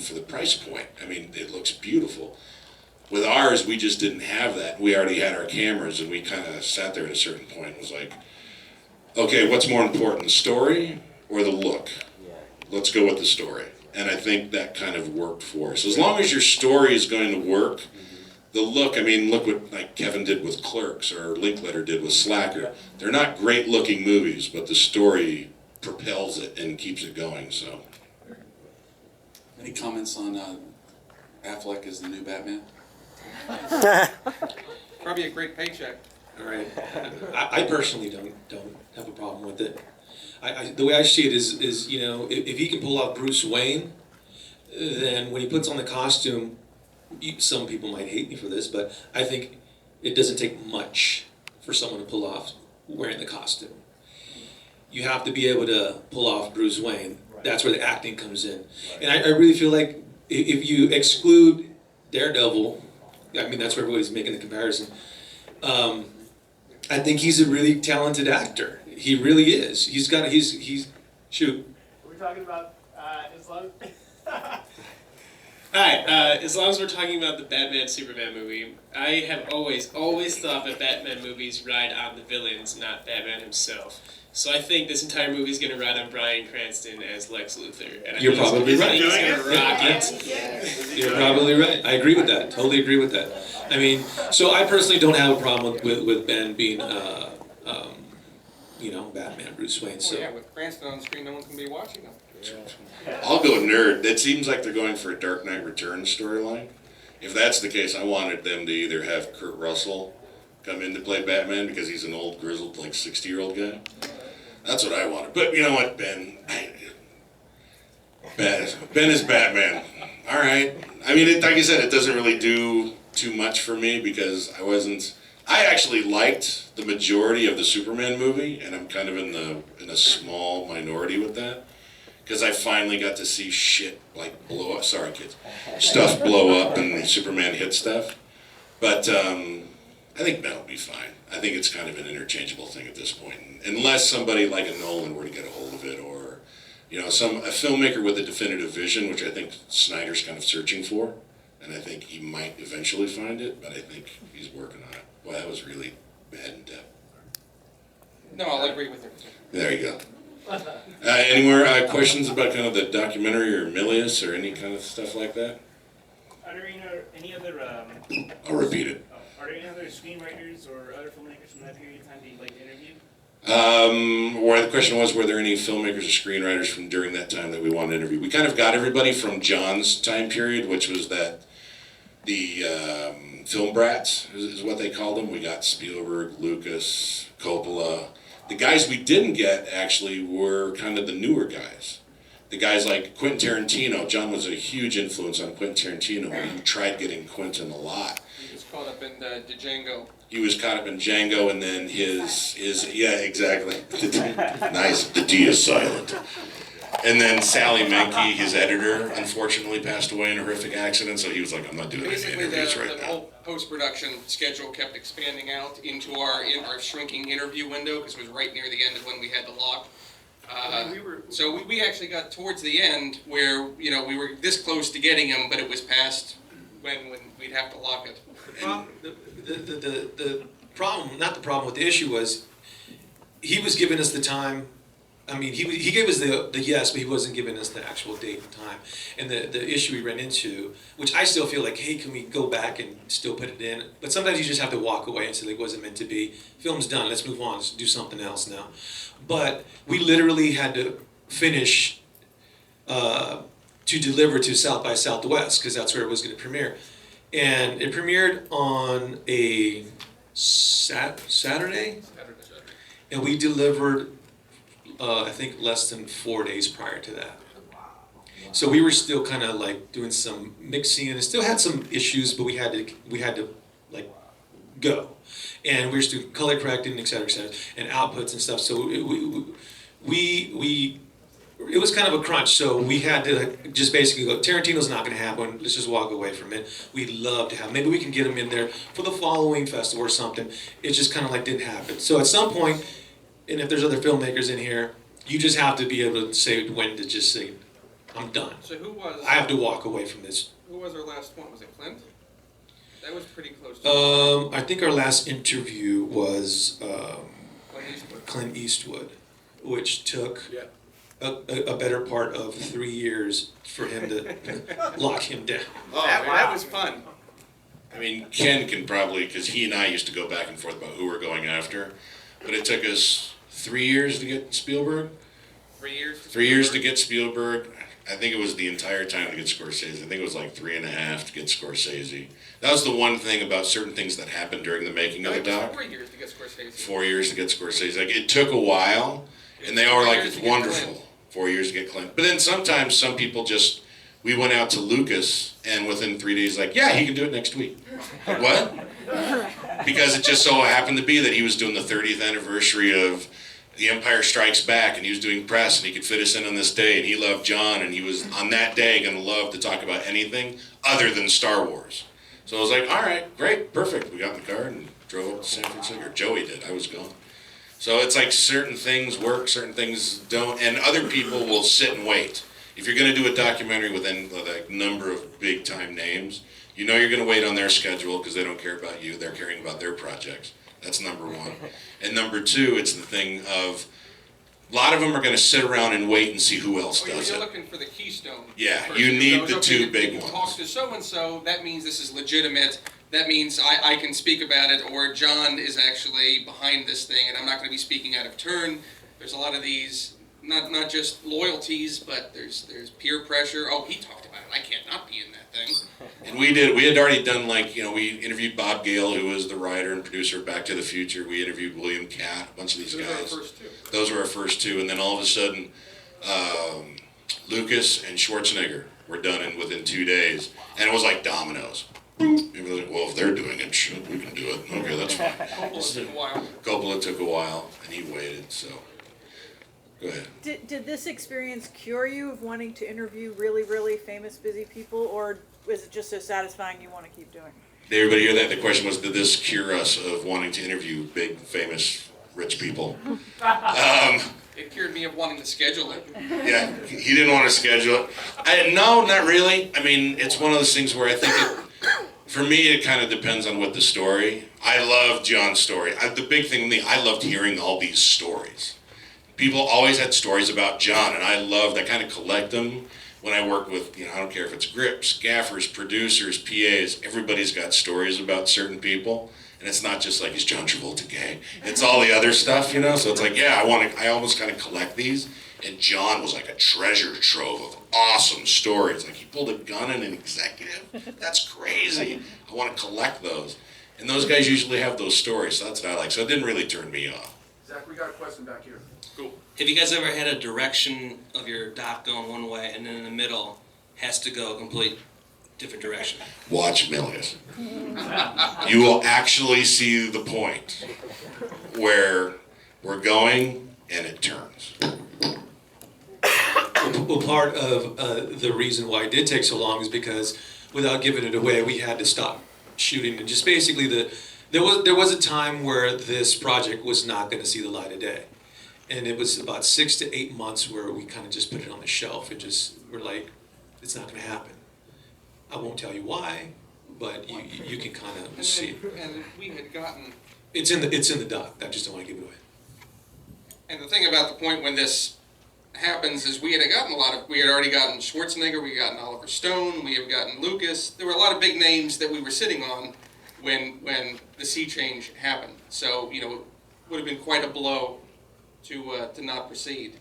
for the price point. I mean, it looks beautiful. With ours, we just didn't have that. We already had our cameras, and we kind of sat there at a certain point and was like, okay, what's more important, the story or the look? Let's go with the story. And I think that kind of worked for us. As long as your story is going to work, the look, I mean, look what like Kevin did with Clerks or Linklater did with Slacker. They're not great looking movies, but the story propels it and keeps it going, so. Any comments on Affleck as the new Batman? Probably a great paycheck. All right. I personally don't have a problem with it. The way I see it is you know, if he can pull off Bruce Wayne, then when he puts on the costume, some people might hate me for this, but I think it doesn't take much for someone to pull off wearing the costume. You have to be able to pull off Bruce Wayne. That's where the acting comes in. And I really feel like if you exclude Daredevil, I mean, that's where everybody's making the comparison. I think he's a really talented actor. He really is. He's shoot. We're talking about as long. Hi, as long as we're talking about the Batman Superman movie, I have always thought that Batman movies ride on the villains, not Batman himself. So I think this entire movie is going to ride on Bryan Cranston as Lex Luthor. And You're probably right. He's going to rock it. You're probably right. I agree with that. Totally agree with that. I mean, so I personally don't have a problem with Ben being, you know, Batman, Bruce Wayne. So. Well, yeah, with Cranston on the screen, no one can be watching him. I'll go nerd. It seems like they're going for a Dark Knight Returns storyline. If that's the case, I wanted them to either have Kurt Russell come in to play Batman because he's an old, grizzled, like 60-year-old guy. That's what I wanted. But you know what, Ben is Batman. All right. I mean, like I said, it doesn't really do too much for me because I actually liked the majority of the Superman movie, and I'm kind of in a small minority with that. Because I finally got to see shit like blow up. Sorry, kids. Stuff blow up and Superman hit stuff. But I think Ben will be fine. I think it's kind of an interchangeable thing at this point. Unless somebody like a Nolan were to get a hold of it, or you know, a filmmaker with a definitive vision, which I think Snyder's kind of searching for, and I think he might eventually find it. But I think he's working on it. Boy, that was really bad and depth. No, I'll agree with you. There you go. Any more questions about kind of the documentary or Milius or any kind of stuff like that? Are there any other? I'll repeat it. Are there any other screenwriters or other filmmakers from that period of time that you'd like to interview? Or the question was, were there any filmmakers or screenwriters from during that time that we wanted to interview? We kind of got everybody from John's time period, which was the film brats is what they called them. We got Spielberg, Lucas, Coppola. The guys we didn't get, actually, were kind of the newer guys. The guys like Quentin Tarantino. John was a huge influence on Quentin Tarantino. We tried getting Quentin a lot. He was caught up in the Django. He was caught up in Django, and then his yeah, exactly. Nice. The D is silent. And then Sally Menke, his editor, unfortunately passed away in a horrific accident, so he was like, I'm not doing any Basically, interviews the right now. whole post-production schedule kept expanding out into our shrinking interview window because it was right near the end of when we had the lock. So we actually got towards the end where, you know, we were this close to getting him, but it was past when we'd have to lock it. Well, the problem, not the problem, what the issue was, he was giving us the time. I mean, he gave us the yes, but he wasn't giving us the actual date and time. And the issue we ran into, which I still feel like, hey, can we go back and still put it in? But sometimes you just have to walk away and say, like, it wasn't meant to be. Film's done, let's move on, let's do something else now. But we literally had to finish to deliver to South by Southwest, because that's where it was going to premiere. And it premiered on a Saturday, and we delivered I think less than 4 days prior to that. So we were still kind of like doing some mixing, and it still had some issues, but we had to like go, and we were still color correcting, et cetera, and outputs and stuff. So it was kind of a crunch. So we had to just basically go, Tarantino's not going to happen. Let's just walk away from it. We'd love to have, maybe we can get him in there for the following festival or something. It just kind of like didn't happen. So at some point, and if there's other filmmakers in here, you just have to be able to say when to just say I'm done. So who was? I have to walk away from this. Who was our last one? Was it Clint? That was pretty close to I think our last interview was Clint Eastwood. Clint Eastwood, which took a better part of 3 years for him to lock him down. Oh, That was fun. I mean, Ken can probably, because he and I used to go back and forth about who we're going after, but it took us 3 years to get Spielberg. 3 years. 3 years to get Spielberg. I think it was the entire time to get Scorsese. I think it was like 3.5 to get Scorsese. That was the one thing about certain things that happened during the making of the doc. 4 years to get Scorsese. 4 years to get Scorsese. Like, it took a while, and they all were like, it's wonderful. 4 years to get Clint. But then sometimes some people just, we went out to Lucas, and within 3 days, like, yeah, he can do it next week. Like, what? Because it just so happened to be that he was doing the 30th anniversary of The Empire Strikes Back, and he was doing press, and he could fit us in on this day, and he loved John, and he was on that day going to love to talk about anything other than Star Wars. So I was like, all right, great, perfect. We got in the car and drove up to San Francisco. Or Joey did. I was gone. So it's like certain things work, certain things don't, and other people will sit and wait. If you're going to do a documentary with a number of big-time names, you know you're going to wait on their schedule because they don't care about you. They're caring about their projects. That's number one. And number two, it's the thing of, a lot of them are going to sit around and wait and see who else does You're it. looking for the keystone. Yeah, person you who need goes, the okay, two big you ones. Talk to so-and-so, that means this is legitimate. That means I can speak about it, or John is actually behind this thing, and I'm not going to be speaking out of turn. There's a lot of these, not just loyalties, but there's peer pressure. Oh, he talked about it. I can't not be in that thing. And we had already done, like, you know, we interviewed Bob Gale, who was the writer and producer of Back to the Future. We interviewed William Catt, a bunch of these Those are our guys. first two. Those were our first two, and then all of a sudden, Lucas and Schwarzenegger were done within 2 days, and it was like dominoes. It was like, well, if they're doing it, shit, we can do it. Okay, that's fine. Almost took a while. Coppola took a while, and he waited, so. Go ahead. Did this experience cure you of wanting to interview really, really famous, busy people, or is it just so satisfying you want to keep doing it? Did everybody hear that? The question was, did this cure us of wanting to interview big, famous, rich people? It cured me of wanting to schedule it. Yeah, he didn't want to schedule it. No, not really. I mean, it's one of those things where I think for me, it kind of depends on what the story. I love John's story. The big thing with me, I loved hearing all these stories. People always had stories about John, and I kind of collect them when I work with, I don't care if it's grips, gaffers, producers, PAs, everybody's got stories about certain people. And it's not just like, is John Travolta gay? It's all the other stuff, So it's like, yeah, I almost kind of collect these. And John was like a treasure trove of awesome stories. Like, he pulled a gun in an executive. That's crazy. I want to collect those. And those guys usually have those stories, so that's what I like. So it didn't really turn me off. Zach, we got a question back here. Cool. Have you guys ever had a direction of your doc going one way and then in the middle has to go a complete different direction? Watch Milius. You will actually see the point where we're going and it turns. Well, part of the reason why it did take so long is because, without giving it away, we had to stop shooting. And just basically, there was a time where this project was not going to see the light of day. And it was about 6 to 8 months where we kind of just put it on the shelf and just were like, it's not going to happen. I won't tell you why, but you can kind of see. And we had gotten. It's in the doc. I just don't want to give it away. And the thing about the point when this happens is we had already gotten Schwarzenegger, we had gotten Oliver Stone, we have gotten Lucas. There were a lot of big names that we were sitting on when the sea change happened. So, it would have been quite a blow to not proceed.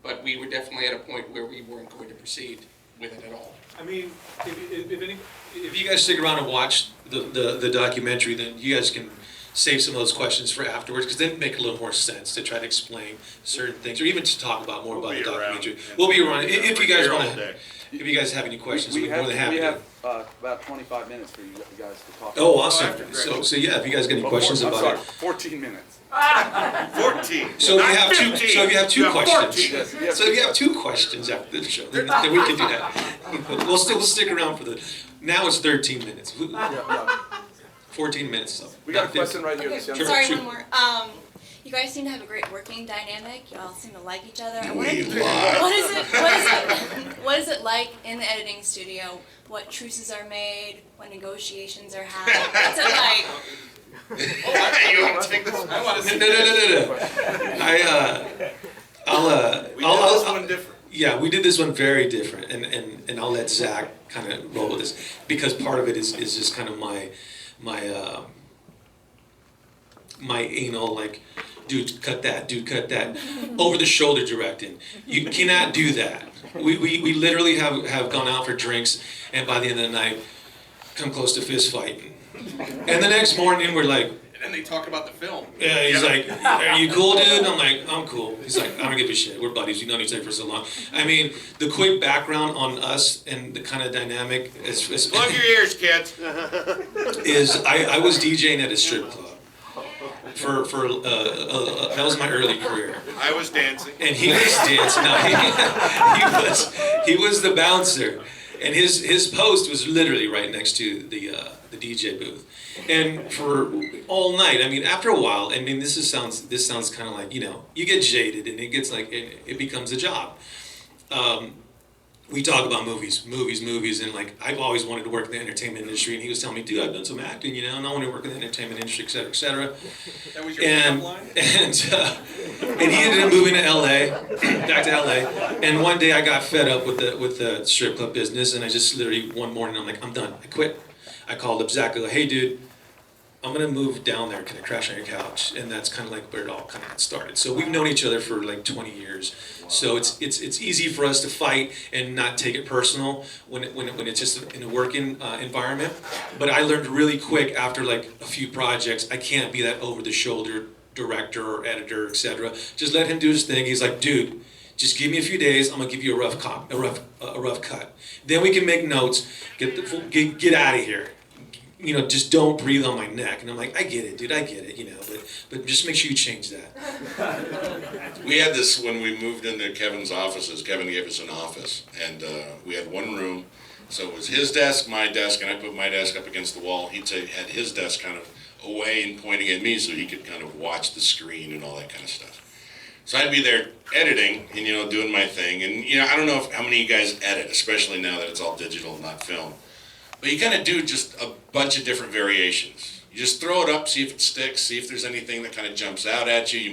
But we were definitely at a point where we weren't going to proceed with it at all. I mean, if you guys stick around and watch the documentary, then you guys can save some of those questions for afterwards, because they make a little more sense to try to explain certain things, or even to talk about more about the documentary. We'll be around. If you guys want to, if you guys have any questions, we're more than happy. We have about 25 minutes for you guys to talk. Oh, awesome. So yeah, if you guys got any questions about it. 14 minutes. 14. So if you have two questions. Yes. So if you have two questions after the show, then we can do that. We'll stick around for the. Now it's 13 minutes. 14 minutes. So We got a question right here. Okay, Sure. sorry, Sure. one more. You guys seem to have a great working dynamic. You all seem to like each other. We lie. What is it like in the editing studio? What truces are made? What negotiations are had? What's it like? You want to take this? I want to see. No. We did this one different. Yeah, we did this one very different, and I'll let Zach kind of roll with this because part of it is just kind of my anal, like, dude, cut that, over the shoulder directing. You cannot do that. We literally have gone out for drinks, and by the end of the night, come close to fist fighting. And the next morning, we're like, And then they talk about the film. yeah, he's like, are you cool, dude? And I'm like, I'm cool. He's like, I don't give a shit. We're buddies. We've known each other for so long. I mean, the quick background on us and the kind of dynamic is Plug your ears, kids. I was DJing at a strip club for that was my early career. I was dancing. And he was dancing. No, he was the bouncer, and his post was literally right next to the DJ booth. And for all night, I mean, after a while, I mean, this sounds kind of like, you know, you get jaded, and it gets like it becomes a job. We talk about movies, and like I've always wanted to work in the entertainment industry, and he was telling me, dude, I've done some acting, you know, and I want to work in the entertainment industry, et cetera, et cetera. That was your And pickup line? and he ended up moving to LA, back to LA. And one day I got fed up with the strip club business, and I just literally one morning I'm like, I'm done, I quit. I called up Zach, I go, hey dude, I'm gonna move down there, can I crash on your couch? And that's kind of like where it all kind of got started. So we've known each other for like 20 years. So it's easy for us to fight and not take it personal when it's just in a working environment. But I learned really quick after like a few projects, I can't be that over the shoulder director or editor, etc. Just let him do his thing. He's like, dude, just give me a few days. I'm gonna give you a rough cut. Then we can make notes. Get out of here. You know, just don't breathe on my neck. And I'm like, I get it, dude, I get it, you know, but just make sure you change that. We had this when we moved into Kevin's offices. Kevin gave us an office, and we had one room. So it was his desk, my desk, and I put my desk up against the wall. He had his desk kind of away and pointing at me so he could kind of watch the screen and all that kind of stuff. So I'd be there editing and, you know, doing my thing. And, you know, I don't know how many of you guys edit, especially now that it's all digital, not film. But you kind of do just a bunch of different variations. You just throw it up, see if it sticks, see if there's anything that kind of jumps out at you. You